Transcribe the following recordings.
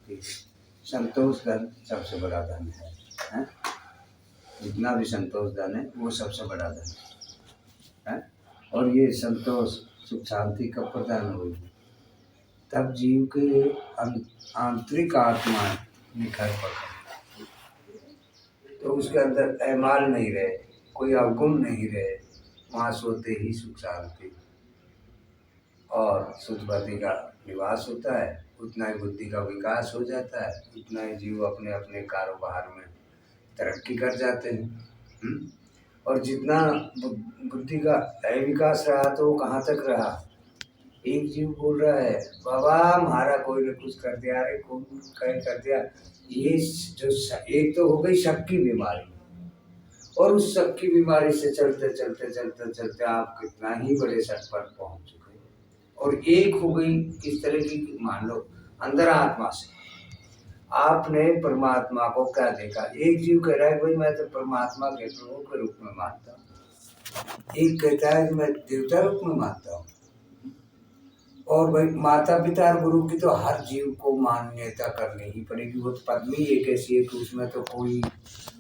शांति, संतोष धन सबसे बड़ा धन है? जितना भी संतोष धन है वो सबसे बड़ा धन है। और ये संतोष सुख शांति कब प्रदान होगी? तब जीव के आंतरिक आत्मा निखर पड़े, तो उसके अंदर ऐमाल नहीं रहे, कोई अवगुण नहीं रहे, वहाँ सोते ही सुख शांति और सुखमति का निवास होता है। उतना ही बुद्धि का विकास हो जाता है, उतना ही जीव अपने अपने कारोबार में तरक्की कर जाते हैं। और जितना बुद्धि का विकास रहा तो वो कहाँ तक रहा? एक जीव बोल रहा है बाबा हमारा कोई ने कुछ कर दिया, अरे कौन कहीं कर दिया। ये जो एक तो हो गई शक की बीमारी, और उस शक की बीमारी से चलते चलते चलते चलते आप कितना ही बड़े शक पर पहुंच चुके हो। और एक हो गई इस तरह की, मान लो अंदर आत्मा से आपने परमात्मा को क्या देखा। एक जीव कह रहा है भाई मैं तो परमात्मा के प्रभु के रूप में मानता हूँ, एक कहता है कि मैं देवता रूप में मानता हूँ। और भाई माता पिता और गुरु की तो हर जीव को मान्यता करनी ही पड़ेगी। वो तो पद्मी एक ऐसी है कि उसमें तो कोई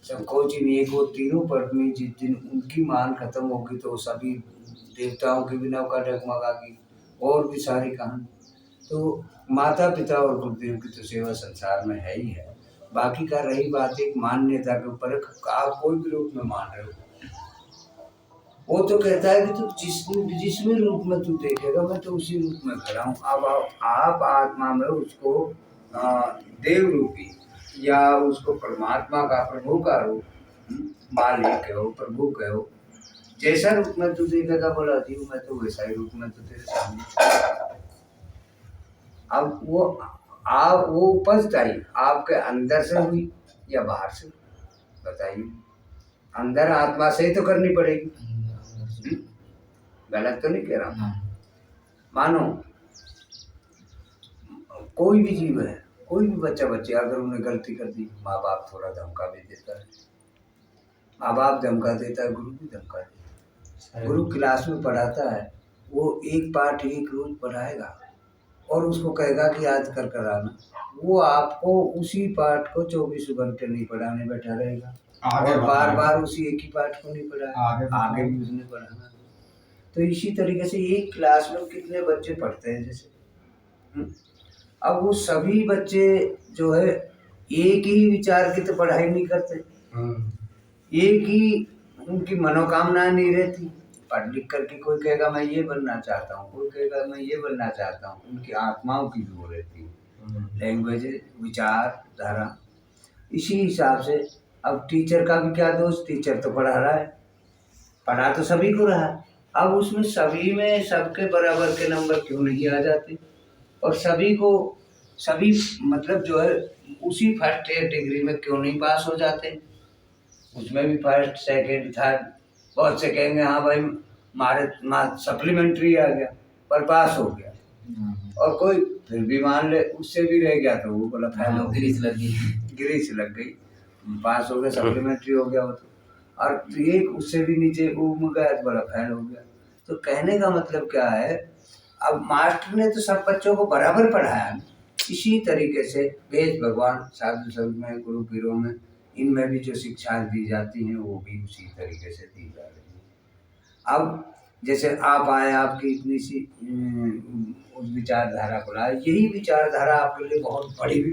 संकोच ही नहीं है। वो तीनों पद्मी जिस दिन उनकी मान खत्म होगी तो सभी देवताओं की भी नौका डगमगागी, और भी सारी कहानी। तो माता पिता और गुरुदेव की तो सेवा संसार में है ही है। बाकी का रही बात एक मान्यता के ऊपर, आप कोई भी रूप में मान रहे हो, वो तो कहता है कि तू जिसमें रूप में तू देखेगा मैं तो उसी रूप में खड़ा हूँ। अब आप आत्मा में उसको देव रूपी या उसको परमात्मा का प्रभु का रूप मालिक कहो, प्रभु कहो, जैसा रूप में तू देखेगा बोला जीव मैं तो वैसा ही रूप में तो तेरे सामने। अब वो उपजताई आपके अंदर से हुई या बाहर से, बताइए। अंदर आत्मा से ही तो करनी पड़ेगी, गलत तो नहीं कह रहा हूँ। मानो कोई भी जीव है, कोई भी बच्चा बच्चे अगर उन्हें गलती कर दी, माँ बाप थोड़ा धमका भी देता है, माँ बाप धमका देता है, गुरु भी धमका देता है। गुरु क्लास में पढ़ाता है, वो एक पाठ एक रोज पढ़ाएगा और उसको कहेगा कि याद कर कर आना। वो आपको उसी पाठ को 24 घंटे नहीं पढ़ाने बैठा रहेगा, और बार बार उसी एक ही पाठ को नहीं पढ़ाएगा, आगे भी उसने पढ़ाना। तो इसी तरीके से एक क्लास में कितने बच्चे पढ़ते हैं जैसे, अब वो सभी बच्चे जो है एक ही विचार की तो पढ़ाई नहीं करते, एक ही उनकी मनोकामना नहीं रहती। पढ़ लिख करके कोई कहेगा मैं ये बनना चाहता हूँ, कोई कहेगा मैं ये बनना चाहता हूँ। उनकी आत्माओं की भी वो रहती है, लैंग्वेज, विचार धारा। इसी हिसाब से अब टीचर का भी क्या दोष, टीचर तो पढ़ा रहा है, पढ़ा तो सभी को रहा है। अब उसमें सभी में सबके बराबर के नंबर क्यों नहीं आ जाते, और सभी को सभी मतलब जो है उसी फर्स्ट ईयर डिग्री में क्यों नहीं पास हो जाते। उसमें भी फर्स्ट सेकंड थर्ड, बहुत से कहेंगे हाँ भाई हमारे सप्लीमेंट्री आ गया पर पास हो गया, और कोई फिर भी मान ले उससे भी रह गया तो वो बोला फेल हो, गिरीश लग गई, पास हो गया, सप्लीमेंट्री हो गया वो तो, और एक उससे भी नीचे उम गया तो बड़ा फेल हो गया। तो कहने का मतलब क्या है, अब मास्टर ने तो सब बच्चों को बराबर पढ़ाया। इसी तरीके से वेद भगवान साधु संत में, गुरु पीरों में, इनमें भी जो शिक्षाएं दी जाती हैं वो भी उसी तरीके से दी जा रही है। अब जैसे आप आए, आपकी इतनी सी उस विचारधारा को लाए, यही विचारधारा आपके लिए बहुत बड़ी भी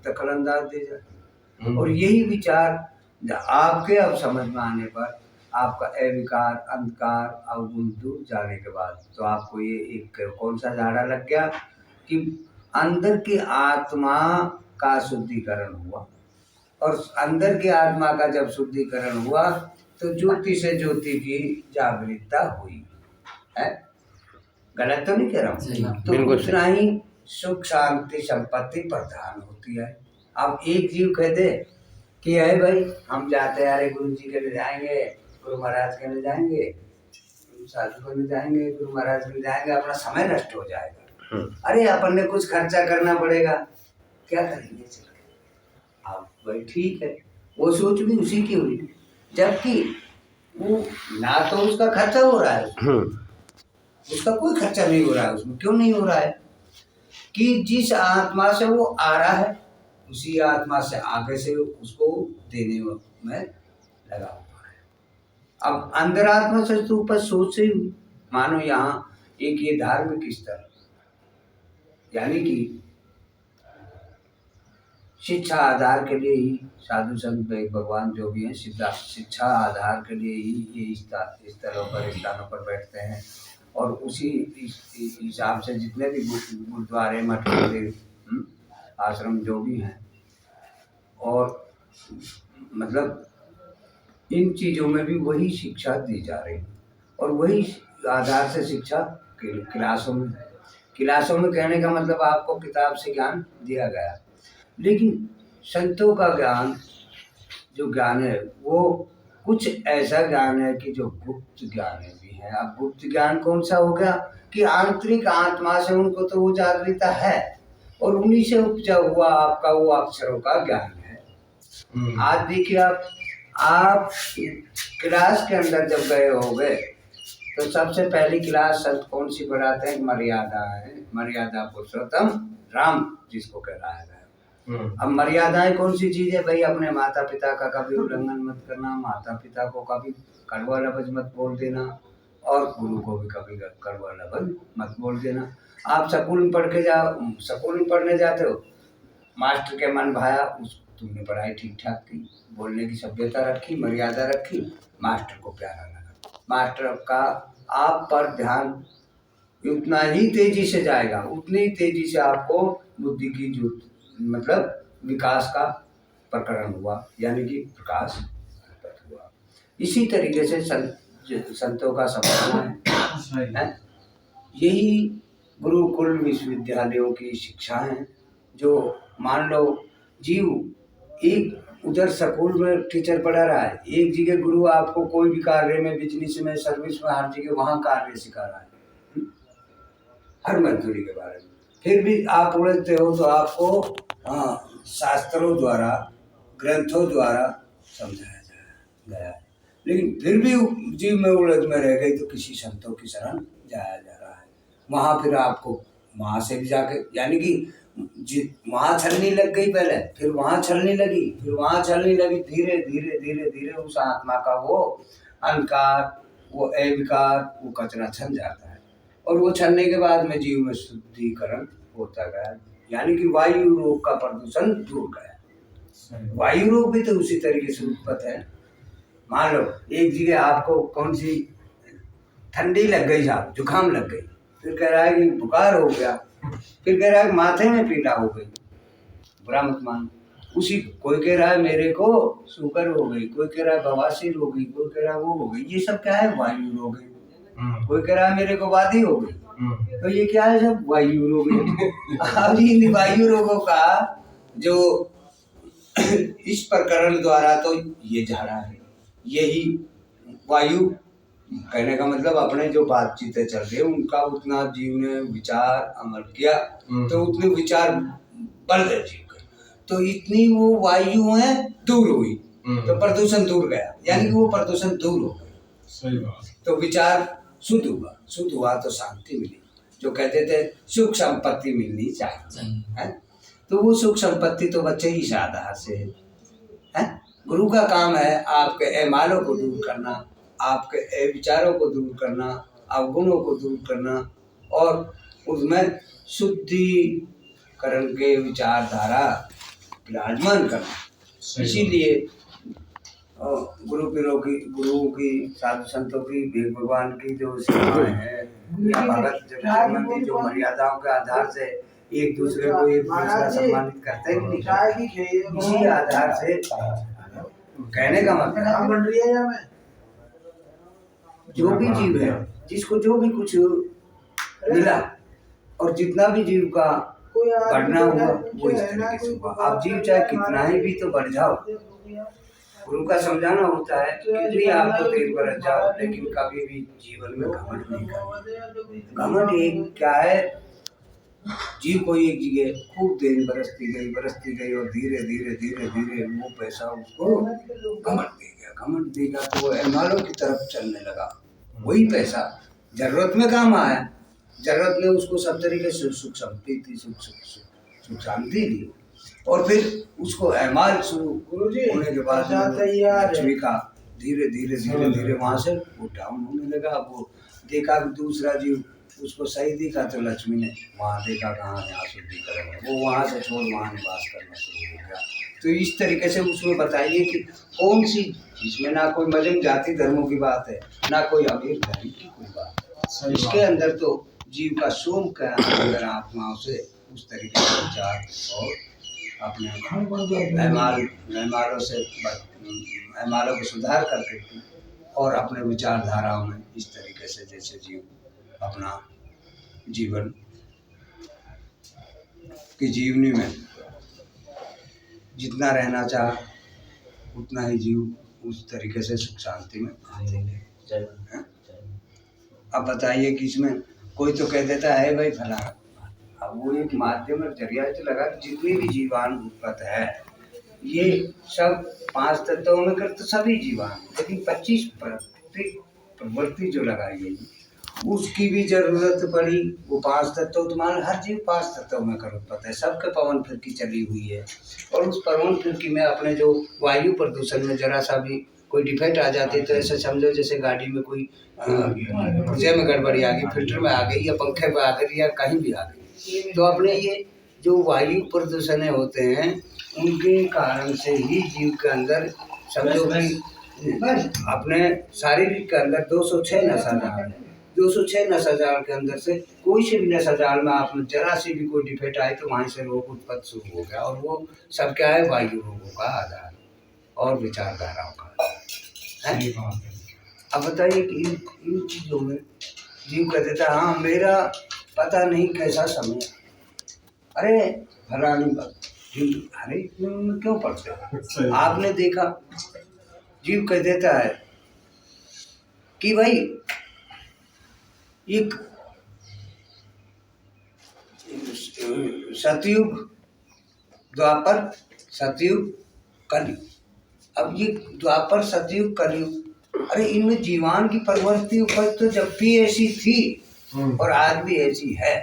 दखल अंदाज दे जाती है। और यही विचार आपके अब समझ में आने पर आपका अविकार, अंधकार, अवगुण दूर जाने के बाद तो आपको ये एक कौन सा झाड़ा लग गया कि अंदर की आत्मा का शुद्धिकरण हुआ। और अंदर की आत्मा का जब शुद्धिकरण हुआ तो ज्योति से ज्योति की जागृतता हुई है। गलत तो नहीं कह रहा हूँ। तो उतना ही सुख शांति संपत्ति प्रधान होती है। अब एक जीव कह दे कि है भाई हम जाते हैं, अरे गुरु जी के ले जाएंगे, गुरु महाराज के ले जाएंगे, साधु को ले जाएंगे, गुरु महाराज के ले जाएंगे, अपना समय नष्ट हो जाएगा। अरे अपन ने कुछ खर्चा करना पड़ेगा, क्या करेंगे चल के। अब भाई ठीक है, वो सोच भी उसी की हुई, जबकि वो ना तो उसका खर्चा हो रहा है, उसका कोई खर्चा नहीं हो रहा है उसमें। क्यों नहीं हो रहा है कि जिस आत्मा से वो आ रहा है उसी आत्मा से आगे से उसको देने में लगा हुआ है। अब अंतरात्मा से तो ऊपर सोच से मानो यहाँ एक ये धार्मिक स्तर, यानी कि शिक्षा आधार के लिए ही साधु संत भगवान जो भी हैं शिक्षा आधार के लिए ही ये स्थलों पर स्थानों पर बैठते हैं। और उसी हिसाब से जितने भी गुरुद्वारे मठ मंदिर आश्रम जो भी हैं, और मतलब इन चीज़ों में भी वही शिक्षा दी जा रही है और वही आधार से शिक्षा क्लासों में कहने का मतलब आपको किताब से ज्ञान दिया गया, लेकिन संतों का ज्ञान जो ज्ञान है वो कुछ ऐसा ज्ञान है कि जो गुप्त ज्ञान भी है। अब गुप्त ज्ञान कौन सा हो गया कि आंतरिक आत्मा से उनको तो वो जागृता है और उन्हीं से उपजा हुआ आपका वो अक्षरों का ज्ञान है। आज देखिए आप क्लास के अंदर जब गए होंगे तो सबसे पहली क्लास संत कौन सी पढ़ाते हैं? मर्यादा है, मर्यादा पुरुषोत्तम राम जिसको कहलाया गया। अब मर्यादाएं कौन सी चीज है भाई? अपने माता पिता का कभी उल्लंघन मत करना, माता पिता को कभी कड़वा लफ्ज मत बोल देना और गुरु को भी कभी कड़वा लफ्ज मत बोल देना। आप स्कूल में पढ़ने जाते हो, मास्टर के मन भाया, तुमने पढ़ाई ठीक ठाक की, बोलने की सभ्यता रखी, मर्यादा रखी, मास्टर को प्यारा लगा, मास्टर का आप पर ध्यान उतना ही तेजी से जाएगा, उतनी तेजी से आपको बुद्धि की जो मतलब विकास का प्रकरण हुआ, यानी कि प्रकाश हुआ। इसी तरीके से संतों का संबंध है। यही गुरुकुल विश्वविद्यालयों की शिक्षा है। जो मान लो जीव एक उधर स्कूल में टीचर पढ़ा रहा है, एक जगह गुरु आपको कोई भी कार्य में, बिजनेस में, सर्विस में, हर जगह वहाँ कार्य सिखा रहा है, हर मजदूरी के बारे में। फिर भी आप उलझते हो तो आपको शास्त्रों द्वारा, ग्रंथों द्वारा समझाया गया, लेकिन फिर भी जीव में उलझ में रह गई तो किसी संतों की शरण जाया जा रहा है। वहाँ फिर आपको वहाँ से भी जाके, यानी कि वहाँ छलनी लग गई पहले, फिर वहाँ छलनी लगी, फिर वहाँ छलनी लगी, धीरे धीरे धीरे धीरे उस आत्मा का वो अहंकार, वो अविकार, वो कचरा छन जाता है और वो छलने के बाद में जीव में शुद्धिकरण होता गया, यानी कि वायु रोग का प्रदूषण दूर गया। वायु रोग भी तो उसी तरीके से उत्पन्न है। मान लो एक जगह आपको कौन सी ठंडी लग गई, साहब जुकाम लग गई, फिर कह रहा है कि बुखार हो गया, फिर कह रहा है माथे में पीड़ा हो गई, बुरा मत मान। उसी कोई कह रहा है मेरे को शुगर हो गई, कोई कह रहा है बवासीर हो गई, कोई कह रहा है वो हो गई, ये सब क्या है? वायु रोग है। कोई कह रहा है मेरे को वादी हो गई, तो ये क्या है? सब वायु रोग है। अब इन वायु रोगों का जो इस प्रकरण द्वारा तो ये झाड़ा है, यही वायु कहने का मतलब अपने जो बातचीतें चल रही है उनका उतना जीव ने विचार अमल किया तो उतने विचार बढ़ गए जीव के, तो इतनी वो वायुएं दूर हुई तो प्रदूषण दूर गया, यानी कि वो प्रदूषण दूर हो गया। सही बात। तो विचार शुद्ध हुआ तो शांति मिली। जो कहते थे सुख संपत्ति मिलनी चाहिए है, तो वो सुख संपत्ति तो बच्चे ही आधार से है। गुरु का काम है आपके एमालों को दूर करना, आपके विचारों को दूर करना, अवगुणों को दूर करना और उसमें शुद्धिकरण के विचारधारा विराजमान करना। इसीलिए गुरुओं की साधु संतों की, भगवान की जो सेवाएं हैं या भगत की जो मर्यादाओं के आधार से एक दूसरे को एक दूसरा सम्मानित करते हैं, इसी आधार से कहने का मतलब जो भी जीव है, जिसको जो भी कुछ मिला और जितना भी जीव का बढ़ना हुआ वो इस तरीके से हुआ। अब जीव चाहे कितना ही भी तो बढ़ जाओ, गुरु का समझाना होता है कितनी आपको तेज बरस जाओ, लेकिन कभी भी जीवन में घमंड नहीं करना। घमंड एक क्या है? जीव को एक जगह खूब देर बरसती गई और धीरे धीरे धीरे धीरे वो पैसा उसको घमंड देगा तो वो एमालों की तरफ चलने लगा। वही पैसा जरूरत में काम आया, जरूरत में उसको सब तरीके से सुख शांति दी, और फिर उसको एमाल शुरू होने के बाद लक्ष्मी का धीरे धीरे धीरे धीरे वहाँ से वो डाउन होने लगा। वो देखा कि दूसरा जीव उसको सही दिखा तो लक्ष्मी ने वहाँ देखा कहाँ यहाँ शुद्धिकरण है, वो वहाँ से छोड़ वहाँ निवास करना शुरू हो गया। तो इस तरीके से उसमें बताइए कि कौन सी, इसमें ना कोई मजहब जाति धर्मों की बात है, ना कोई अमीर गरीब की कोई बात है। इसके अंदर तो जीव का सोम के अंदर आत्माओं से उस तरीके से विचार और अपने एमालों को सुधार करके और अपने विचारधाराओं में इस तरीके से जैसे जीव अपना जीवन की जीवनी में जितना रहना चाह उतना ही जीव उस तरीके से सुख शांति में आते हैं। अब बताइए कि इसमें कोई तो कह देता है भाई फला, अब वो एक माध्यम और जरिया तो लगा कि जितनी भी जीवाणु उत्पत्त है ये सब 5 तत्वों में कर तो सभी जीवाणु, लेकिन 25 प्रवृत्ति जो लगाई गई उसकी भी जरूरत पड़ी। वो 5 तत्व तो मान हर जीव 5 तत्वों में कर उत्पत्त है, सबके पवन फिरकी चली हुई है। और उस पवन फिरकी में अपने जो वायु प्रदूषण में जरा सा भी कोई डिफेक्ट आ जाती तो ऐसे समझो जैसे गाड़ी में कोई पुर्जे में गड़बड़ी आ गई, फिल्टर में आ गई या पंखे में आ गई या कहीं भी आ गई, तो अपने ये जो वायु प्रदूषण होते हैं उनके कारण से ही जीव के अंदर समझो कि अपने शारीरिक के अंदर 206 नशा जाल है। 206 नशा जाल के अंदर से कोई से भी नशा जाल में आप जरा सी भी कोई डिफेक्ट आए तो वहीं से रोग उत्पत्ति शुरू हो गया। और वो सब क्या है, वायु रोगों का आधार और विचारधाराओं का है। अब बताइए कि इन चीज़ों में जीव कह देता हाँ मेरा पता नहीं कैसा समय, अरे फलानी बात, अरे इतने में क्यों पढ़ते हो? आपने देखा जीव कह देता है कि भाई एक सतयुग, द्वापर, सतयुग, कलयुग। अब ये द्वापर, सतयुग, कलयुग, अरे इनमें जीवान की प्रवृत्ति उपज तो जब भी ऐसी थी और आज भी ऐसी है।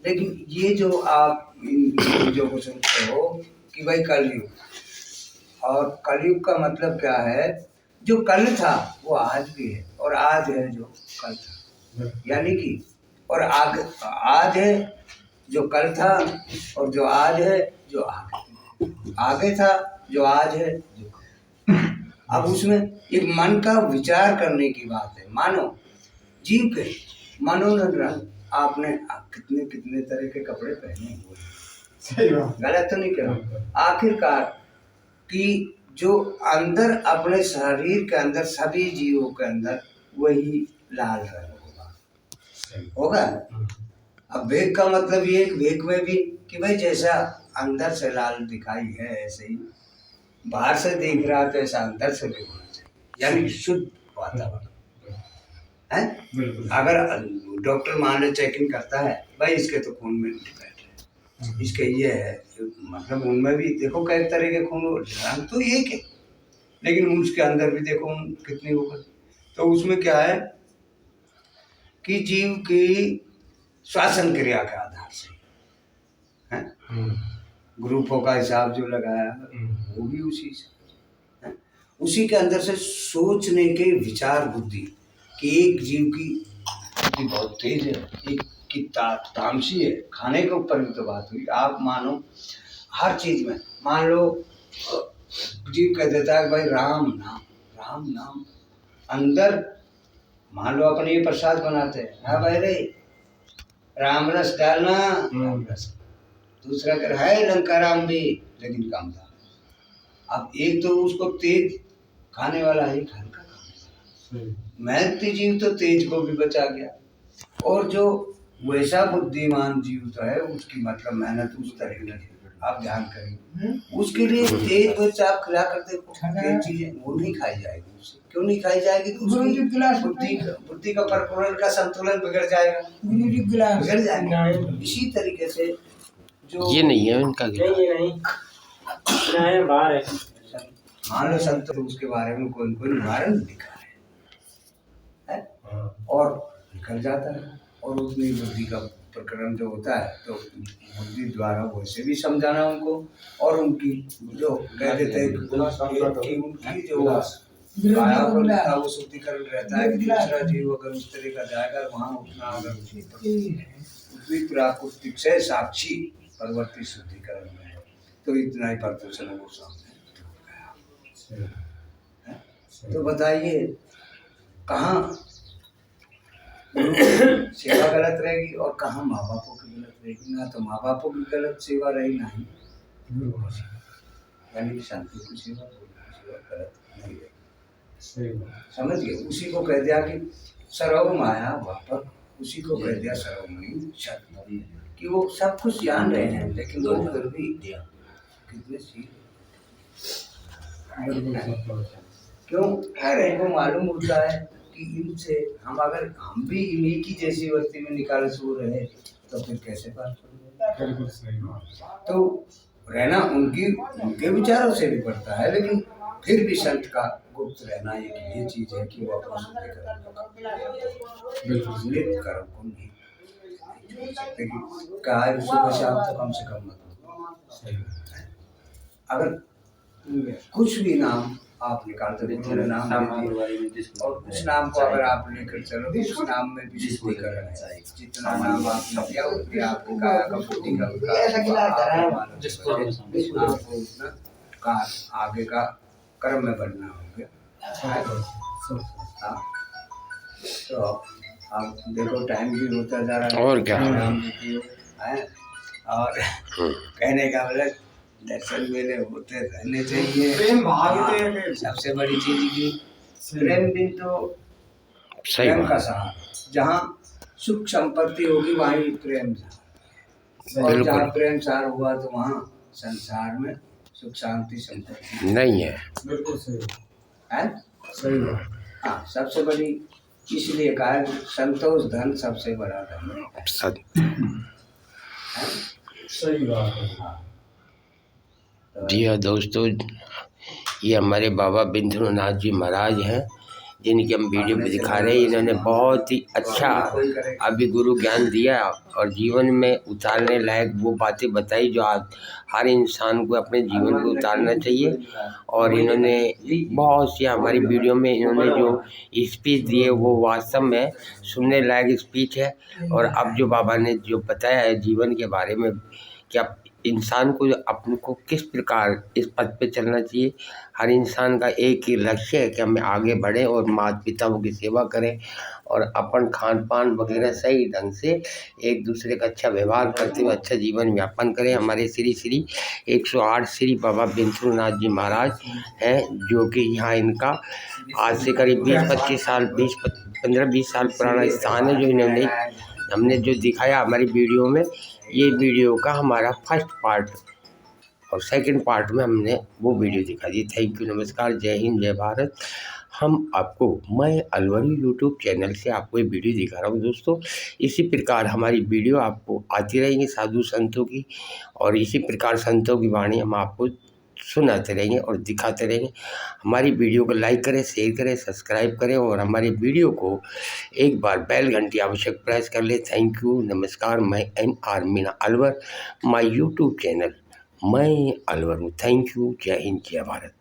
लेकिन ये जो आप जो को सुनते हो कि भाई कलयुग, और कलयुग का मतलब क्या है, जो कल था वो आज भी है और आज है जो कल था, यानी कि और आज है जो कल था और जो आज है जो आगे था जो आज है जो कल। अब उसमें एक मन का विचार करने की बात है। मानो जीव के मनोरंजन, आपने कितने कितने तरह के कपड़े पहने हुए, गलत तो नहीं कह रहा, आखिरकार कि जो अंदर अपने शरीर के अंदर सभी जीवों के अंदर वही लाल रंग होगा। अब भेद का मतलब ये भेद में भी कि भाई जैसा अंदर से लाल दिखाई है ऐसे ही बाहर से देख रहा तो ऐसा अंदर से भी होना चाहिए, यानी शुद्ध वातावरण है। अगर डॉक्टर मान लो चेकिंग करता है भाई इसके तो खून में डिफेक्ट है, इसके ये है, मतलब उनमें भी देखो कई तरह के खून, रंग तो एक है लेकिन उसके अंदर भी देखो कितनी होगा। तो उसमें क्या है कि जीव की श्वासन क्रिया के आधार से है, ग्रुपों का हिसाब जो लगाया वो भी उसी से है। उसी के अंदर से सोचने के विचार बुद्धि कि एक जीव की बुद्धि बहुत तेज है, एक की तामसी है। खाने के ऊपर भी तो बात हुई। आप मानो हर चीज में मान लो जीव कह देता है भाई राम नाम, राम नाम अंदर मान लो अपने ये प्रसाद बनाते हैं, हाँ भाई रे राम रस डालना, राम रस। दूसरा कर है लंका राम भी, लेकिन कम था। अब एक तो उसको तेज खाने वाला, एक हल्का खाने वाला। मेहनती जीव तो तेज को भी बचा गया, और जो वैसा बुद्धिमान जीव तो है उसकी मतलब मेहनत उस तरीके से आप ध्यान करेंगे, उसके लिए तेज बच्चे आप खिला कर देखो, तेज चीजें वो नहीं खाई जाएगी। उससे क्यों नहीं खाई जाएगी? तो बुद्धि का परपुरन का संतुलन बिगड़ जाएगा, बिगड़ जाएगा। इसी तरीके से जो ये नहीं है उनका, नहीं बाहर है। मान लो संत उसके बारे में कोई कोई निवारण लिखा है और निकल जाता है और उसमें बुद्धि का प्रकरण जो होता है तो बुद्धि द्वारा वैसे भी समझाना उनको, और उनकी जो कह देते हैं कि उनकी जो काया पर रहता है वो शुद्धिकरण रहता है कि दूसरा जीव अगर उस तरह का जाएगा वहाँ उतना अगर पृथ्वी प्राकृतिक से साक्षी परवर्ती शुद्धिकरण में है तो इतना ही प्रदूषण वो सामने। तो बताइए कहाँ सेवा गलत रहेगी और कहाँ माँ बापों की गलत रहेगी? ना तो माँ बापों की गलत सेवा रही, ना ही यानी शांति की सेवा, गलत नहीं रही। समझ गए? उसी को कह दिया कि सर्व माया वापर, उसी को कह दिया सर्वमयी शक्ति, कि वो सब कुछ जान रहे हैं लेकिन वो फिर भी कितने सीख क्यों? हर इनको मालूम होता है कि इनसे हम भी इन्हीं की जैसी वस्ती में निकाल सो रहे तो फिर कैसे बात करेंगे? तो रहना उनके विचारों से भी पड़ता है, लेकिन फिर भी संत का गुप्त रहना एक ये चीज है कि वो अपना शुद्धिकरण कर्म को नहीं छोड़ सकते कि कहा सुबह शाम तो कम से कम मत। अगर कुछ भी नाम आप निकालते हो, नाम और उस नाम को अगर आप लेकर चलो उस नाम में भी शुद्धिकरण है। जितना नाम आपने किया उतनी आपको काया का शुद्धिकरण आपको उतना का आगे का कर्म में बढ़ना होगा। तो आप देखो टाइम भी होता जा रहा है, और क्या और कहने का मतलब दर्शन मेले होते रहने चाहिए। सबसे बड़ी चीज की प्रेम भी तो प्रेम का सहारा, जहाँ सुख संपत्ति होगी वहीं प्रेम सहारा, और जहाँ प्रेम सहारा हुआ तो वहाँ संसार में सुख शांति संपत्ति नहीं है। बिल्कुल सही है, सही है। हाँ, सबसे बड़ी इसलिए कहा संतोष धन सबसे बड़ा धन है। सही बात है। जी हाँ दोस्तों, ये हमारे बाबा बिंद्रनाथ जी महाराज हैं जिनकी हम वीडियो में दिखा रहे हैं। इन्होंने बहुत ही अच्छा अभी गुरु ज्ञान दिया और जीवन में उतारने लायक वो बातें बताई जो आज हर इंसान को अपने जीवन को उतारना चाहिए। और इन्होंने बहुत सी हमारी वीडियो में इन्होंने जो स्पीच दिए वो वास्तव में सुनने लायक स्पीच है। और अब जो बाबा ने जो बताया है जीवन के बारे में, क्या इंसान को अपने को किस प्रकार इस पथ पे चलना चाहिए। हर इंसान का एक ही लक्ष्य है कि हमें आगे बढ़ें और माता पिताओं की सेवा करें और अपन खान पान वगैरह सही ढंग से एक दूसरे का अच्छा व्यवहार करते हुए अच्छा जीवन यापन करें। हमारे श्री 108 श्री बाबा बिंद्रनाथ जी महाराज हैं, जो कि यहाँ इनका आज से करीब 20-25 साल 15-20 साल पुराना स्थान है, जो इन्होंने हमने जो दिखाया हमारी वीडियो में। ये वीडियो का हमारा फर्स्ट पार्ट और सेकंड पार्ट में हमने वो वीडियो दिखा दी। थैंक यू, नमस्कार, जय हिंद, जय भारत। हम आपको मैं अलवर यूट्यूब चैनल से आपको ये वीडियो दिखा रहा हूँ दोस्तों। इसी प्रकार हमारी वीडियो आपको आती रहेंगी साधु संतों की, और इसी प्रकार संतों की वाणी हम आपको सुनाते रहेंगे और दिखाते रहेंगे। हमारी वीडियो को लाइक करें, शेयर करें, सब्सक्राइब करें और हमारी वीडियो को एक बार बेल घंटी आवश्यक प्रेस कर ले। थैंक यू, नमस्कार। मैं NR Meena Alwar, my YouTube channel मैं अलवर हूँ। थैंक यू, जय हिंद, जय भारत।